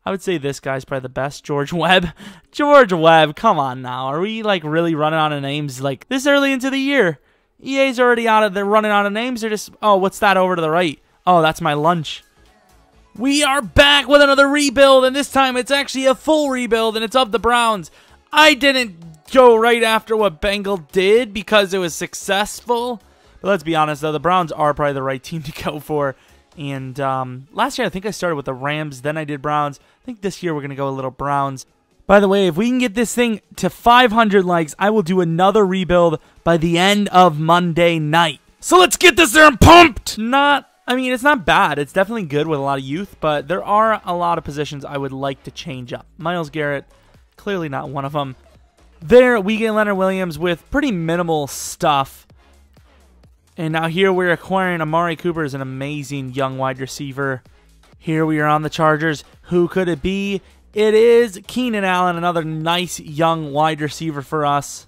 I would say this guy's probably the best. George Webb. George Webb, come on now. Are we like really running out of names like this early into the year? EA's already out of there running out of names. They're just, oh, what's that over to the right? Oh, that's my lunch. We are back with another rebuild, and this time it's actually a full rebuild, and it's of the Browns. I didn't go right after what Bengal did because it was successful. But let's be honest, though, the Browns are probably the right team to go for. And last year, I think I started with the Rams, then I did Browns. I think this year we're going to go a little Browns. By the way, if we can get this thing to 500 likes, I will do another rebuild by the end of Monday night. So let's get this there and pumped! I mean, it's not bad. It's definitely good with a lot of youth, but there are a lot of positions I would like to change up. Myles Garrett, clearly not one of them. There, we get Leonard Williams with pretty minimal stuff. And now here we're acquiring Amari Cooper as an amazing young wide receiver. Here we are on the Chargers. Who could it be? It is Keenan Allen, another nice young wide receiver for us.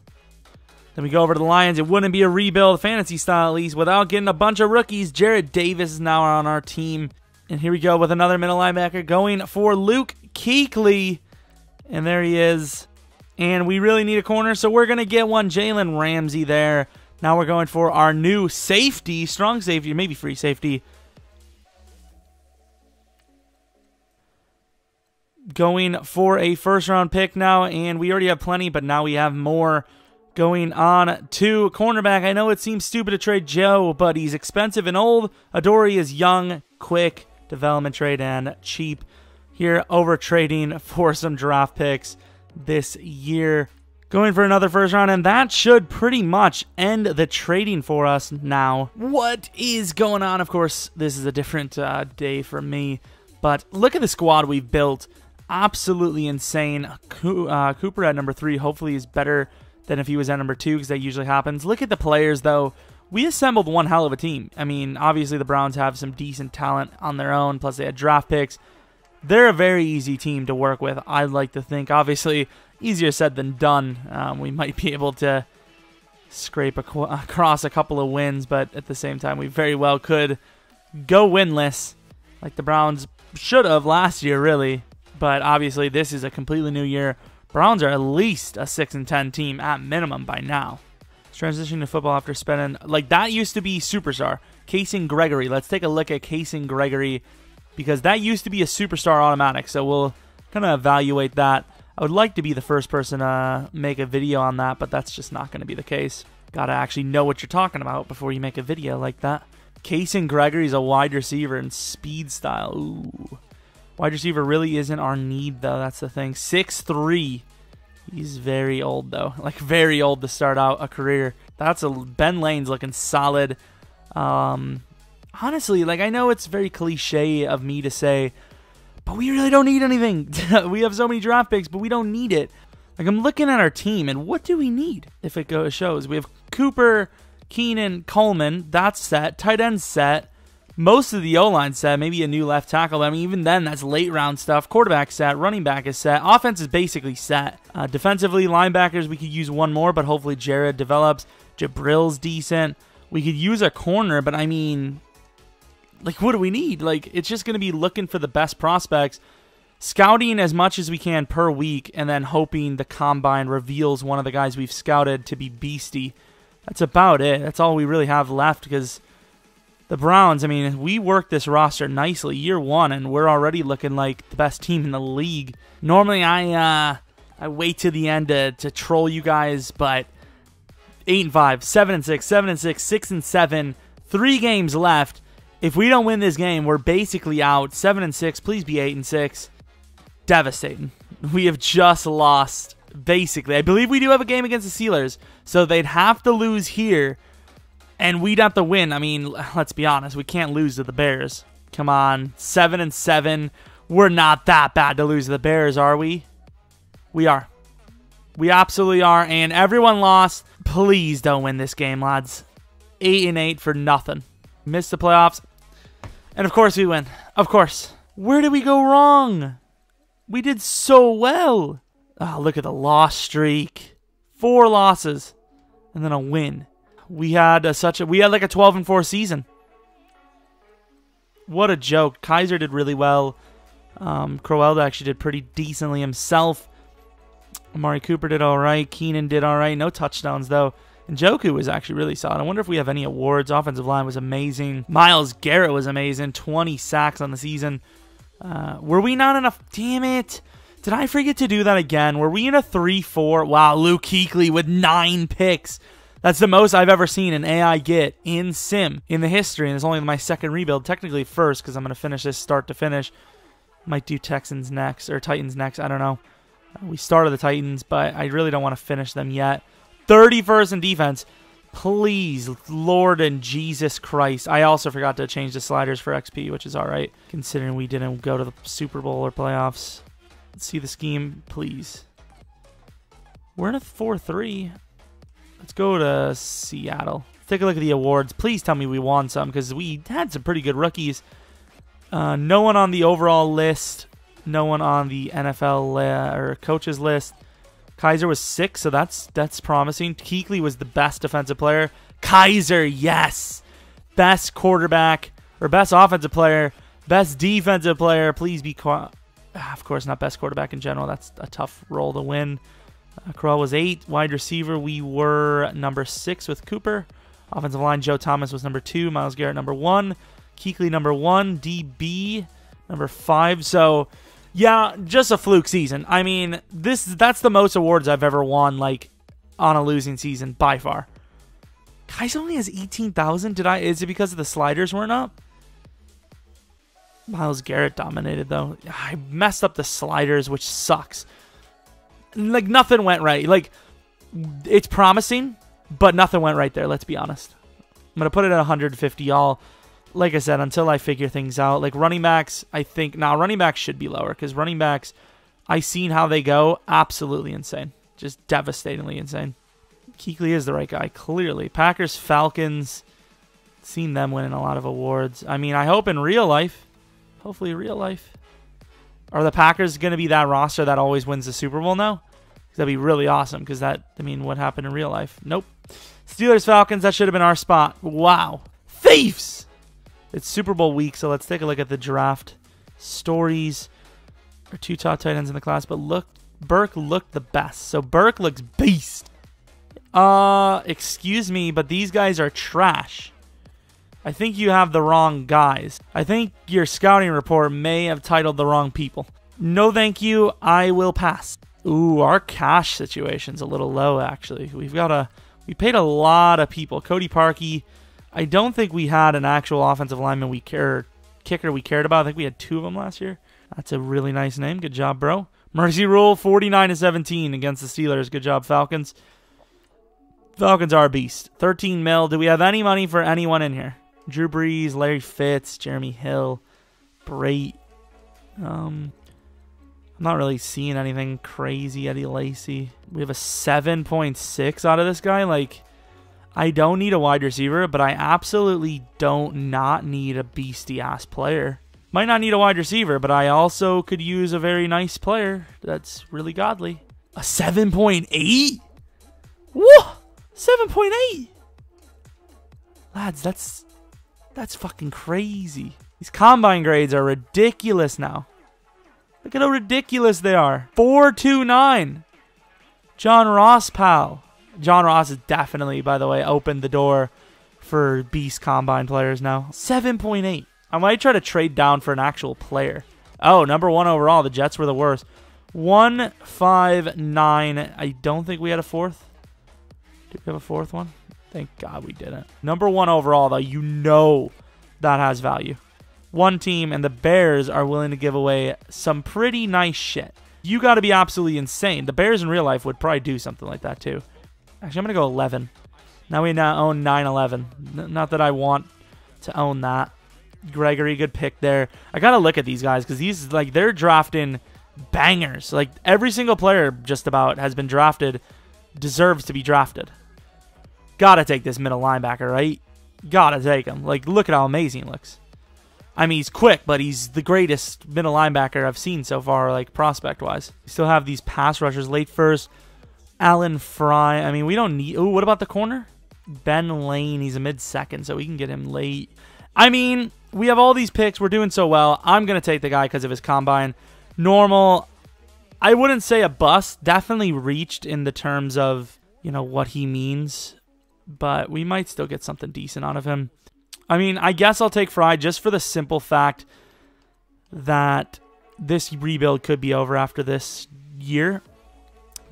Then we go over to the Lions. It wouldn't be a rebuild, fantasy style at least, without getting a bunch of rookies. Jarrett Davis is now on our team. And here we go with another middle linebacker going for Luke Kuechly. And there he is. And we really need a corner, so we're going to get one. Jalen Ramsey there. Now we're going for our new safety, strong safety, maybe free safety. Going for a first-round pick now, and we already have plenty, but now we have more. Going on to cornerback. I know it seems stupid to trade Joe, but he's expensive and old. Adoree is young, quick, development trade, and cheap. Here, over trading for some draft picks this year. Going for another first round, and that should pretty much end the trading for us now. What is going on? Of course, this is a different day for me, but look at the squad we've built. Absolutely insane. Cooper at number 3 hopefully is better than if he was at number 2, because that usually happens. Look at the players, though. We assembled one hell of a team. I mean, obviously the Browns have some decent talent on their own, plus they had draft picks. They're a very easy team to work with, I'd like to think. Obviously, easier said than done. We might be able to scrape across a couple of wins, but at the same time, we very well could go winless, like the Browns should have last year, really. But obviously, this is a completely new year. Browns are at least a 6-10 team at minimum by now. Let's transition to football after spending, like that used to be superstar. Casey Gregory. Let's take a look at Casey Gregory, because that used to be a superstar automatic. So we'll kind of evaluate that. I would like to be the first person to make a video on that, but that's just not going to be the case. Gotta actually know what you're talking about before you make a video like that. Casey Gregory's a wide receiver in speed style. Ooh. Wide receiver really isn't our need, though. That's the thing. 6'3". He's very old, though. Like, very old to start out a career. That's Ben Lane's looking solid. Honestly, like, I know it's very cliche of me to say, but we really don't need anything. We have so many draft picks, but we don't need it. Like, I'm looking at our team, and what do we need if it shows? We have Cooper, Keenan, Coleman. That's set. Tight end set. Most of the O-line set. Maybe a new left tackle. I mean, even then, that's late round stuff. Quarterback set. Running back is set. Offense is basically set. Defensively, linebackers, we could use one more, but hopefully Jared develops. Jabrill's decent. We could use a corner, but I mean, like, what do we need? Like, it's just going to be looking for the best prospects, scouting as much as we can per week, and then hoping the combine reveals one of the guys we've scouted to be beastie. That's about it. That's all we really have left, because the Browns, I mean, we worked this roster nicely year one, and we're already looking like the best team in the league. Normally, I wait to the end to troll you guys, but 8-5, 7-6, 7-6, 6-7, 3 games left. If we don't win this game, we're basically out. 7-6, please be 8-6. Devastating. We have just lost, basically. I believe we do have a game against the Steelers, so they'd have to lose here, and we'd have to win. I mean, let's be honest, we can't lose to the Bears. Come on, 7-7. We're not that bad to lose to the Bears, are we? We are. We absolutely are, and everyone lost. Please don't win this game, lads. 8-8 for nothing. Missed the playoffs, and of course we win. Of course. Where did we go wrong? We did so well. Oh, look at the loss streak. 4 losses, and then a win. We had like a 12-4 season. What a joke. Kizer did really well. Crowell actually did pretty decently himself. Amari Cooper did all right. Keenan did all right. No touchdowns, though. Njoku was actually really solid. I wonder if we have any awards. Offensive line was amazing. Myles Garrett was amazing. 20 sacks on the season. Were we not enough? Damn it. Did I forget to do that again? Were we in a 3-4? Wow, Luke Kuechly with 9 picks. That's the most I've ever seen an AI get in Sim in the history. And it's only my second rebuild. Technically first, because I'm going to finish this start to finish. Might do Texans next, or Titans next. I don't know. We started the Titans, but I really don't want to finish them yet. 31st in defense. Please, Lord and Jesus Christ. I also forgot to change the sliders for XP, which is all right, considering we didn't go to the Super Bowl or playoffs. Let's see the scheme, please. We're in a 4-3. Let's go to Seattle. Let's take a look at the awards. Please tell me we won some, because we had some pretty good rookies. No one on the overall list. No one on the NFL or coaches list. Kizer was 6, so that's promising. Kuechly was the best defensive player. Kizer, yes. Best quarterback, or best offensive player. Best defensive player. Please be quiet. Of course, not best quarterback in general. That's a tough role to win. Crowell was 8. Wide receiver, we were number 6 with Cooper. Offensive line, Joe Thomas was number 2. Myles Garrett, number 1. Kuechly, number 1. DB, number 5. So, yeah, just a fluke season. I mean, that's the most awards I've ever won, like, on a losing season, by far. Guys only has 18,000. Is it because the sliders weren't up? Myles Garrett dominated, though. I messed up the sliders, which sucks. Like, nothing went right. Like, it's promising, but nothing went right there, let's be honest. I'm going to put it at 150, y'all. Like I said, until I figure things out. Like, running backs, I think... Nah, running backs should be lower, because running backs, I seen how they go. Absolutely insane. Just devastatingly insane. Kuechly is the right guy, clearly. Packers, Falcons, seen them winning a lot of awards. I mean, I hope in real life... Hopefully real life. Are the Packers going to be that roster that always wins the Super Bowl now? That'd be really awesome, because that, I mean, what happened in real life? Nope. Steelers, Falcons, that should have been our spot. Wow. Thieves! It's Super Bowl week, so let's take a look at the draft stories. Our 2 top tight ends in the class, but look, Burke looked the best. So Burke looks beast. Excuse me, but these guys are trash. I think you have the wrong guys. I think your scouting report may have titled the wrong people. No thank you, I will pass. Ooh, our cash situation's a little low, actually. We paid a lot of people. Cody Parkey, I don't think we had an actual offensive lineman kicker we cared about. I think we had 2 of them last year. That's a really nice name. Good job, bro. Mercy rule, 49-17 against the Steelers. Good job, Falcons. Falcons are a beast. 13 mil. Do we have any money for anyone in here? Drew Brees, Larry Fitz, Jeremy Hill, Brait. I'm not really seeing anything crazy. Eddie Lacy. We have a 7.6 out of this guy. Like, I don't need a wide receiver, but I absolutely don't not need a beastie-ass player. Might not need a wide receiver, but I also could use a very nice player that's really godly. A 7.8? Whoa! 7.8? Lads, that's fucking crazy. These combine grades are ridiculous now. Look at how ridiculous they are. 4.29. John Ross, pal. John Ross has definitely, by the way, opened the door for beast combine players now. 7.8. I might try to trade down for an actual player. Oh, number 1 overall. The Jets were the worst. 159. I don't think we had a 4th. Did we have a 4th one? Thank God we didn't. Number 1 overall, though, you know that has value. One team, and the Bears are willing to give away some pretty nice shit. You got to be absolutely insane. The Bears in real life would probably do something like that, too. Actually, I'm going to go 11. Now we now own 9-11. Not that I want to own that. Gregory, good pick there. I got to look at these guys, because these, like, they're drafting bangers. Like, every single player just about has been drafted, deserves to be drafted. Gotta take this middle linebacker, right? Gotta take him. Like, look at how amazing he looks. I mean, he's quick, but he's the greatest middle linebacker I've seen so far, like, prospect-wise. We still have these pass rushers late first. Alan Fry. I mean, we don't need... Ooh, what about the corner? Ben Lane. He's a mid-second, so we can get him late. I mean, we have all these picks. We're doing so well. I'm going to take the guy because of his combine. Normal, I wouldn't say a bust. Definitely reached in the terms of, you know, what he means. But we might still get something decent out of him. I mean, I guess I'll take Fry just for the simple fact that this rebuild could be over after this year.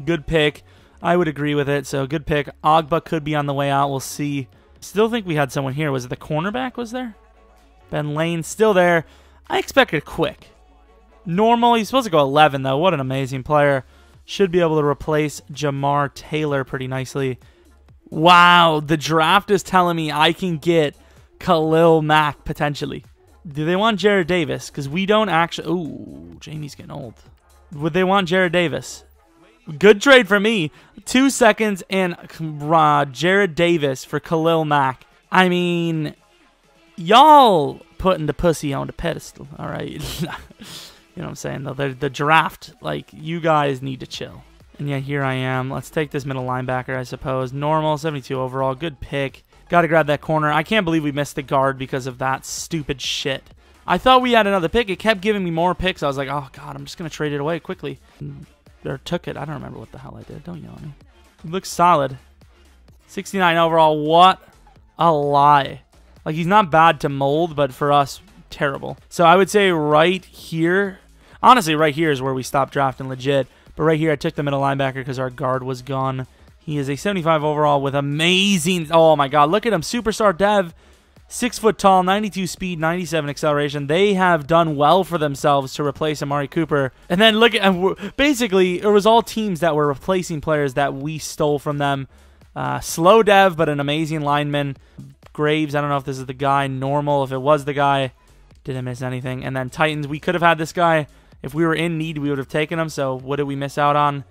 Good pick. I would agree with it. So good pick. Ogba could be on the way out. We'll see. Still think we had someone here. Was it the cornerback was there? Ben Lane still there. I expect it quick. Normal. He's supposed to go 11 though. What an amazing player. Should be able to replace Jamar Taylor pretty nicely. Wow. The draft is telling me I can get Khalil Mack potentially. Do they want Jared Davis? Because we don't actually... Ooh, Jamie's getting old. Would they want Jared Davis? Good trade for me. 2 seconds and Jared Davis for Khalil Mack. I mean, y'all putting the pussy on the pedestal. All right. You know what I'm saying? Though the draft, like, you guys need to chill. And yeah, here I am. Let's take this middle linebacker, I suppose. Normal, 72 overall. Good pick. Got to grab that corner. I can't believe we missed the guard because of that stupid shit. I thought we had another pick. It kept giving me more picks. I was like, oh, God, I'm just going to trade it away quickly. Or took it. I don't remember what the hell I did. Don't yell at me. He looks solid. 69 overall. What a lie. Like, he's not bad to mold, but for us, terrible. So I would say right here. Honestly, right here is where we stopped drafting legit. But right here, I took the middle linebacker because our guard was gone. He is a 75 overall with amazing... Oh, my God. Look at him. Superstar dev. 6 foot tall, 92 speed, 97 acceleration. They have done well for themselves to replace Amari Cooper. And then look at... Basically, it was all teams that were replacing players that we stole from them. Slow dev, but an amazing lineman. Graves, I don't know if this is the guy. Normal, if it was the guy. Didn't miss anything. And then Titans, we could have had this guy. If we were in need, we would have taken him. So what did we miss out on?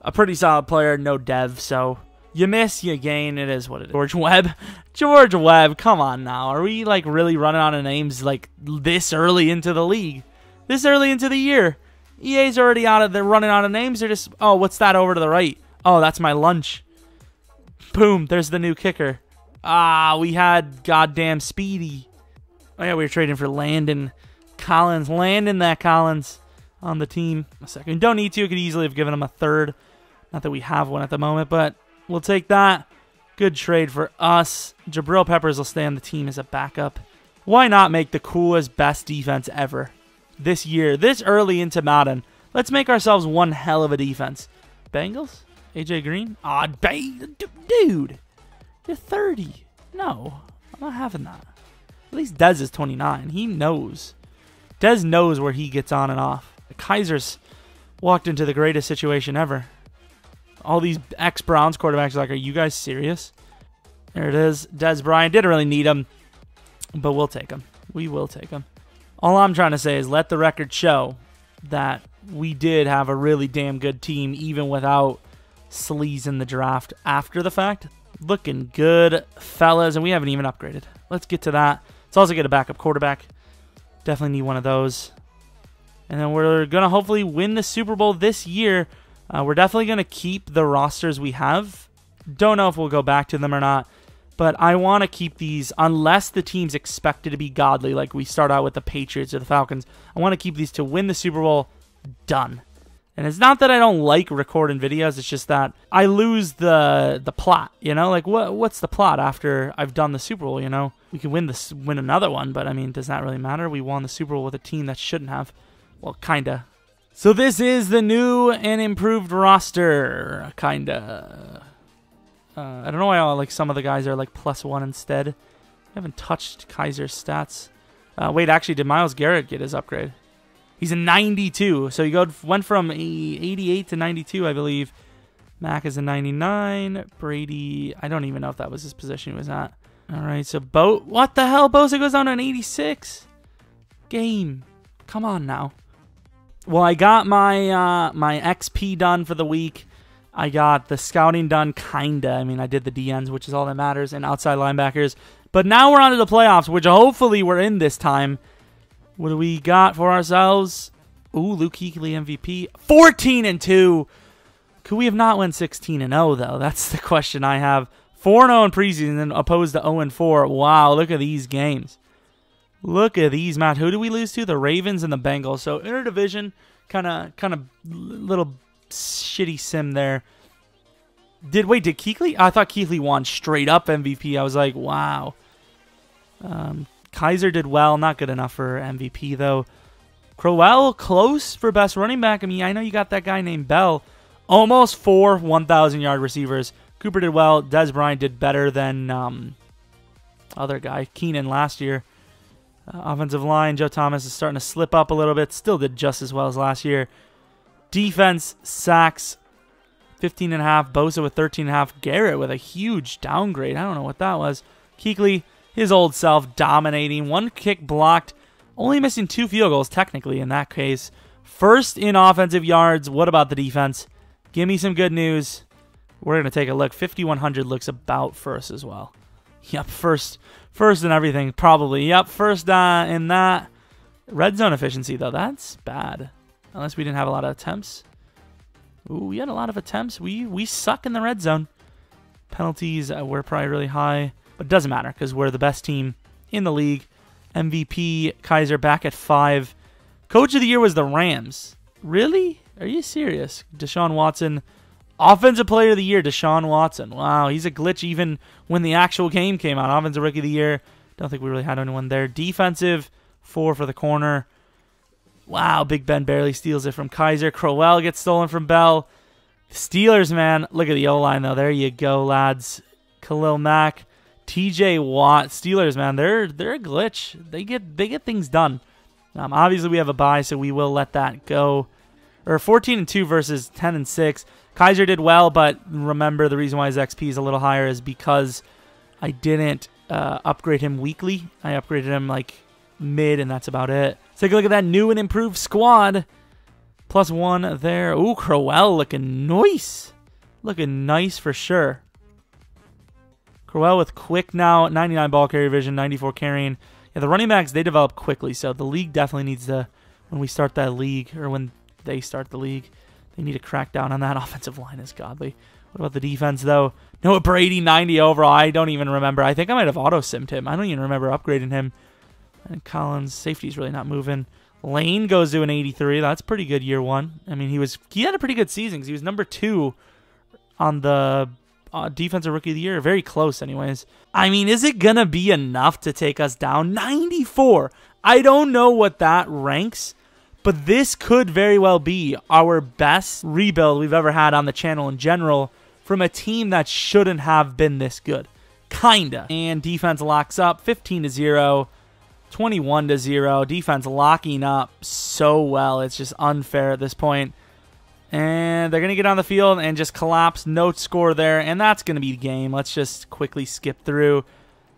A pretty solid player, no dev, so you miss, you gain. It is what it is. George Webb. George Webb, come on now. Are we, like, really running out of names, like, this early into the league? This early into the year? EA's already out of... They're running out of names. They're just... Oh, what's that over to the right? Oh, that's my lunch. Boom, there's the new kicker. Ah, we had goddamn Speedy. Oh, yeah, we were trading for Landon Collins. Landon that Collins on the team. A second. Don't need to. Could easily have given him a third. Not that we have one at the moment, but we'll take that. Good trade for us. Jabrill Peppers will stay on the team as a backup. Why not make the coolest, best defense ever this year, this early into Madden? Let's make ourselves one hell of a defense. Bengals? AJ Green? Aw, dude. You're 30. No, I'm not having that. At least Dez is 29. He knows. Dez knows where he gets on and off. Kizer's walked into the greatest situation ever. All these ex-Browns quarterbacks are like, are you guys serious? There it is. Dez Bryant. Didn't really need him, but we'll take him. We will take him. All I'm trying to say is let the record show that we did have a really damn good team, even without sleaze in the draft after the fact. Looking good, fellas, and we haven't even upgraded. Let's get to that. Let's also get a backup quarterback. Definitely need one of those. And then we're going to hopefully win the Super Bowl this year. We're definitely going to keep the rosters we have. Don't know if we'll go back to them or not. But I want to keep these, unless the team's expected to be godly, like we start out with the Patriots or the Falcons. I want to keep these to win the Super Bowl. Done. And it's not that I don't like recording videos. It's just that I lose the plot, you know? Like, what's the plot after I've done the Super Bowl, you know? We can win another one, but, I mean, does that really matter? We won the Super Bowl with a team that shouldn't have. Well, kinda. So this is the new and improved roster, kinda. I don't know why like some of the guys are like +1 instead. I haven't touched Kizer's stats. Wait, actually, did Myles Garrett get his upgrade? He's a 92, so he went from 88 to 92, I believe. Mack is a 99. Brady, I don't even know if that was his position he was at. All right, so what the hell? Bosa goes down to an 86. Game. Come on now. Well, I got my my XP done for the week. I got the scouting done, kinda. I mean, I did the DNs, which is all that matters, and outside linebackers. But now we're on to the playoffs, which hopefully we're in this time. What do we got for ourselves? Ooh, Luke Kuechly MVP. 14-2. Could we have not went 16-0, though? That's the question I have. 4-0 in preseason opposed to 0-4. Wow, look at these games. Look at these, Matt. Who do we lose to? The Ravens and the Bengals. So interdivision, kind of little shitty sim there. Did Kuechly? I thought Kuechly won straight up MVP. I was like, wow. Kizer did well. Not good enough for MVP, though. Crowell, close for best running back. I mean, I know you got that guy named Bell. Almost 4 1,000-yard receivers. Cooper did well. Des Bryant did better than other guy, Keenan, last year. Offensive line, Joe Thomas is starting to slip up a little bit. Still did just as well as last year. Defense, sacks, 15.5. Bosa with 13.5. Garrett with a huge downgrade. I don't know what that was. Kuechly, his old self, dominating. 1 kick blocked. Only missing 2 field goals, technically, in that case. First in offensive yards. What about the defense? Give me some good news. We're going to take a look. 5,100 looks about first as well. Yep, first in everything, probably. Yep, first in that. Red zone efficiency, though, that's bad. Unless we didn't have a lot of attempts. Ooh, we had a lot of attempts. We suck in the red zone. Penalties were probably really high. But it doesn't matter because we're the best team in the league. MVP, Kizer back at 5. Coach of the year was the Rams. Really? Are you serious? Deshaun Watson. Offensive player of the year, Deshaun Watson. Wow, he's a glitch even when the actual game came out. Offensive rookie of the year. Don't think we really had anyone there. Defensive, 4 for the corner. Wow, Big Ben barely steals it from Kizer. Crowell gets stolen from Bell. Steelers, man. Look at the O-line, though. There you go, lads. Khalil Mack. TJ Watt. Steelers, man. They're a glitch. They get things done. Obviously, we have a bye, so we will let that go. Or 14-2 versus 10-6. Kizer did well, but remember the reason why his XP is a little higher is because I didn't upgrade him weekly. I upgraded him like mid, and that's about it. Let's take a look at that new and improved squad. +1 there. Ooh, Crowell looking nice. Looking nice for sure. Crowell with quick now, 99 ball carrier vision, 94 carrying. Yeah, the running backs, they develop quickly, so the league definitely needs to, when we start that league, or when they start the league, they need to crack down on that. Offensive line is godly. What about the defense, though? Noah Brady, 90 overall. I don't even remember. I think I might have auto-simmed him. I don't even remember upgrading him. And Collins, safety's really not moving. Lane goes to an 83. That's pretty good year 1. I mean, he had a pretty good season because he was number 2 on the defensive rookie of the year. Very close, anyways. I mean, is it going to be enough to take us down? 94. I don't know what that ranks, but this could very well be our best rebuild we've ever had on the channel in general from a team that shouldn't have been this good. Kinda. And defense locks up 15-0, 21-0. Defense locking up so well. It's just unfair at this point. And they're going to get on the field and just collapse. No score there. And that's going to be the game. Let's just quickly skip through.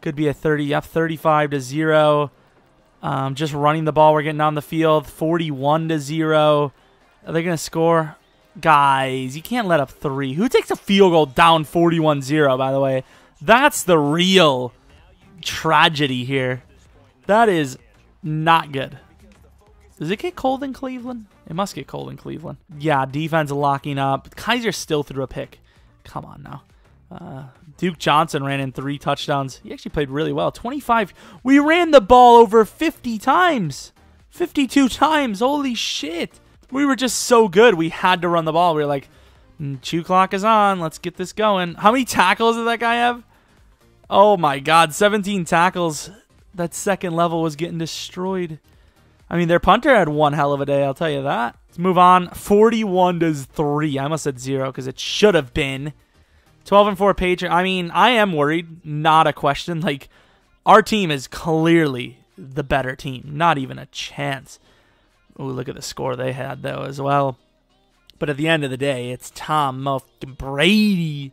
Could be a 35-0. Just running the ball. We're getting on the field. 41-0. Are they going to score? Guys, you can't let up 3. Who takes a field goal down 41-0, by the way? That's the real tragedy here. That is not good. Does it get cold in Cleveland? It must get cold in Cleveland. Yeah, defense locking up. Kizer still threw a pick. Come on now. Duke Johnson ran in 3 touchdowns. He actually played really well. 25. We ran the ball over 50 times. 52 times. Holy shit. We were just so good. We had to run the ball. We were like, chew clock is on. Let's get this going. How many tackles did that guy have? Oh my God. 17 tackles. That second level was getting destroyed. I mean, their punter had one hell of a day, I'll tell you that. Let's move on. 41-3. I almost said 0 because it should have been. 12-4 Patriot. I mean, I am worried. Not a question. Like, our team is clearly the better team. Not even a chance. Oh, look at the score they had, though, as well. But at the end of the day, it's Tom Motherfucking Brady.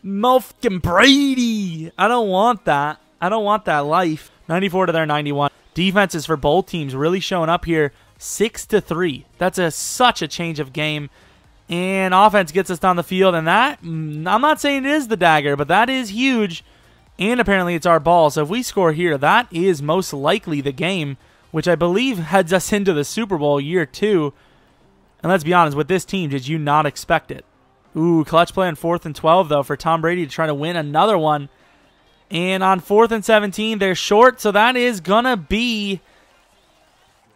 Motherfucking Brady. I don't want that. I don't want that life. 94 to their 91. Defenses for both teams really showing up here. 6-3. That's such a change of game. And offense gets us down the field. And that, I'm not saying it is the dagger, but that is huge. And apparently it's our ball. So if we score here, that is most likely the game, which I believe heads us into the Super Bowl year 2. And let's be honest, with this team, did you not expect it? Ooh, clutch play on 4th and 12, though, for Tom Brady to try to win another one. And on 4th and 17, they're short, so that is going to be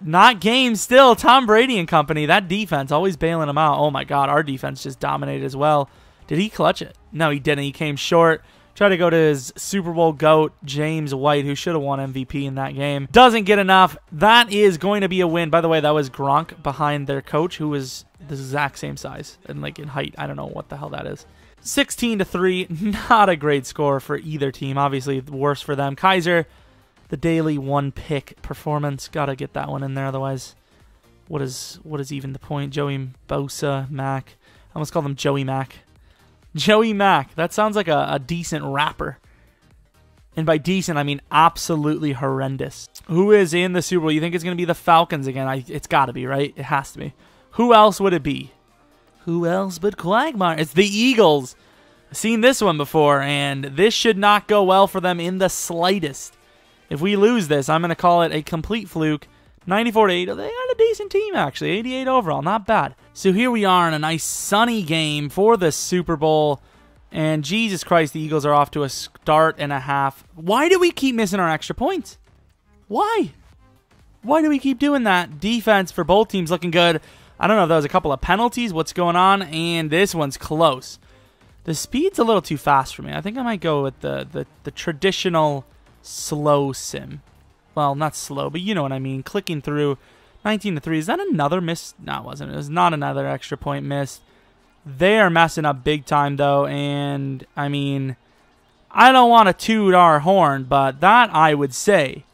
not game still. Tom Brady and company, that defense always bailing them out. Oh, my God, our defense just dominated as well. Did he clutch it? No, he didn't. He came short. Tried to go to his Super Bowl GOAT, James White, who should have won MVP in that game. Doesn't get enough. That is going to be a win. By the way, that was Gronk behind their coach, who was the exact same size and like in height. I don't know what the hell that is. 16-3, not a great score for either team. Obviously, worse for them. Kizer, the daily one-pick performance. Got to get that one in there, otherwise, what is even the point? Joey Bosa, Mac. I almost called him Joey Mac. Joey Mac. That sounds like a decent rapper. And by decent, I mean absolutely horrendous. Who is in the Super Bowl? You think it's going to be the Falcons again? It's got to be, right? It has to be. Who else would it be? Who else but Quagmire? It's the Eagles. I've seen this one before, and this should not go well for them in the slightest. If we lose this, I'm going to call it a complete fluke. 94-8. They got a decent team, actually. 88 overall. Not bad. So here we are in a nice sunny game for the Super Bowl. And Jesus Christ, the Eagles are off to a start and a half. Why do we keep missing our extra points? Why? Why do we keep doing that? Defense for both teams looking good. I don't know if that was a couple of penalties. What's going on? And this one's close. The speed's a little too fast for me. I think I might go with the traditional slow sim. Well, not slow, but you know what I mean. Clicking through 19-3. Is that another miss? No, it wasn't. It was not another extra point missed. They are messing up big time, though. And, I mean, I don't want to toot our horn, but that, I would say,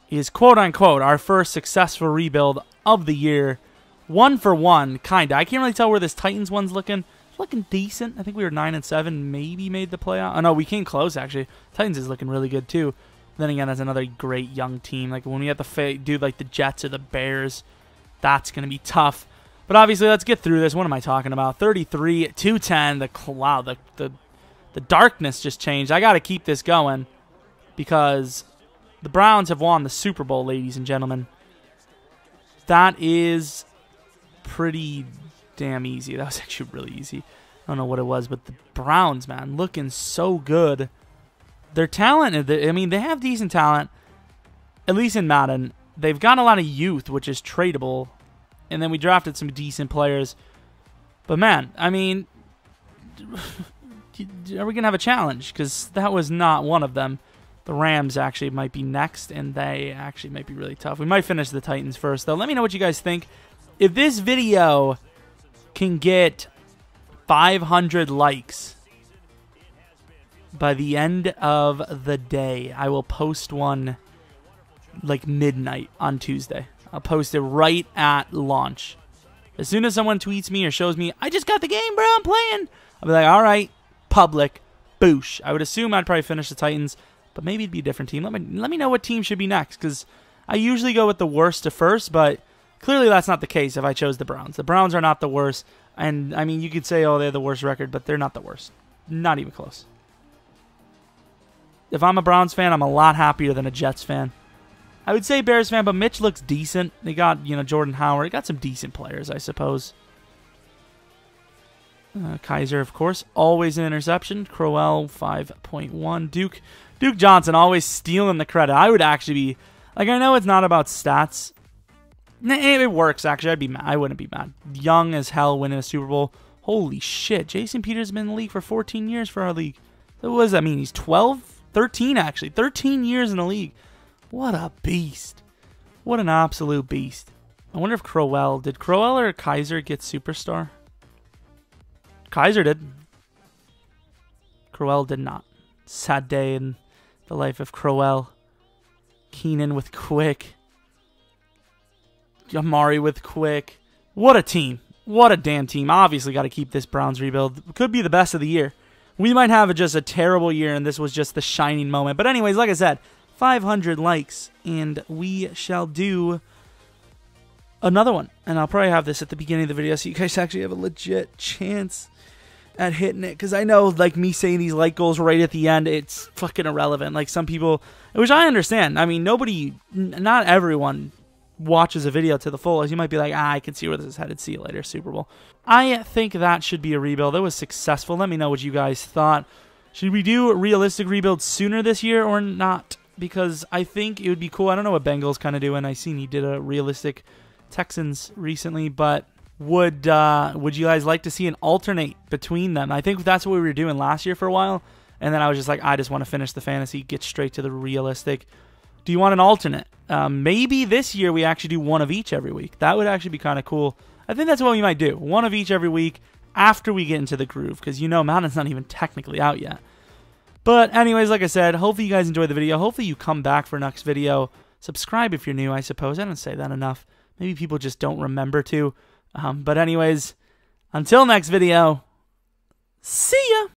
is quote-unquote our first successful rebuild of the year. 1 for 1, kind of. I can't really tell where this Titans one's looking. Looking decent. I think we were 9-7, maybe made the playoff. Oh, no, we came close, actually. Titans is looking really good, too. Then again, that's another great young team. Like when we have to do like the Jets or the Bears, that's going to be tough. But obviously, let's get through this. What am I talking about? 33-10. The cloud, the darkness just changed. I got to keep this going because the Browns have won the Super Bowl, ladies and gentlemen. That is pretty damn easy. That was actually really easy. I don't know what it was, but the Browns, man, looking so good. Their talent, I mean, they have decent talent, at least in Madden. They've got a lot of youth, which is tradable, and then we drafted some decent players. But, man, I mean, are we going to have a challenge? Because that was not one of them. The Rams actually might be next, and they actually might be really tough. We might finish the Titans first, though. Let me know what you guys think. If this video can get 500 likes by the end of the day, I will post one like midnight on Tuesday. I'll post it right at launch. As soon as someone tweets me or shows me, I just got the game, bro, I'm playing, I'll be like, all right, public, boosh. I would assume I'd probably finish the Titans, but maybe it'd be a different team. Let me know what team should be next, because I usually go with the worst to first, but clearly that's not the case if I chose the Browns. The Browns are not the worst, and I mean, you could say, oh, they have the worst record, but they're not the worst. Not even close. If I'm a Browns fan, I'm a lot happier than a Jets fan. I would say Bears fan, but Mitch looks decent. They got, you know, Jordan Howard. They got some decent players, I suppose. Kizer, of course, always an interception. Crowell, 5.1. Duke Johnson, always stealing the credit. I would actually be, like, I know it's not about stats. It works, actually. I'd be mad. I wouldn't be mad. Young as hell winning a Super Bowl. Holy shit. Jason Peters has been in the league for 14 years for our league. So what does that mean? He's 12? 13, actually. 13 years in the league. What a beast. What an absolute beast. I wonder if did Crowell or Kizer get superstar? Kizer did. Crowell did not. Sad day in the life of Crowell. Keenan with quick. Amari with quick. What a team. What a damn team. Obviously got to keep this Browns rebuild. Could be the best of the year. We might have just a terrible year, and this was just the shining moment. But anyways, like I said, 500 likes, and we shall do another one. And I'll probably have this at the beginning of the video so you guys actually have a legit chance at hitting it. Because I know, like, me saying these like goals right at the end, it's fucking irrelevant. Like, some people, which I understand. I mean, not everyone watches a video to the fullest. You might be like, I can see where this is headed. See you later, Super Bowl. I think that should be a rebuild. It was successful. Let me know what you guys thought. Should we do a realistic rebuild sooner this year or not? Because I think it would be cool. I don't know what Bengals kind of doing. I seen he did a realistic Texans recently, but would you guys like to see an alternate between them? I think that's what we were doing last year for a while, and then I was just like, I just want to finish the fantasy, get straight to the realistic. Do you want an alternate? Maybe this year we actually do one of each every week. That would actually be kind of cool. I think that's what we might do. One of each every week after we get into the groove, because Madden's not even technically out yet. But anyways, like I said, hopefully you guys enjoyed the video. Hopefully you come back for next video. Subscribe if you're new, I suppose. I don't say that enough. Maybe people just don't remember to. But anyways, until next video, see ya!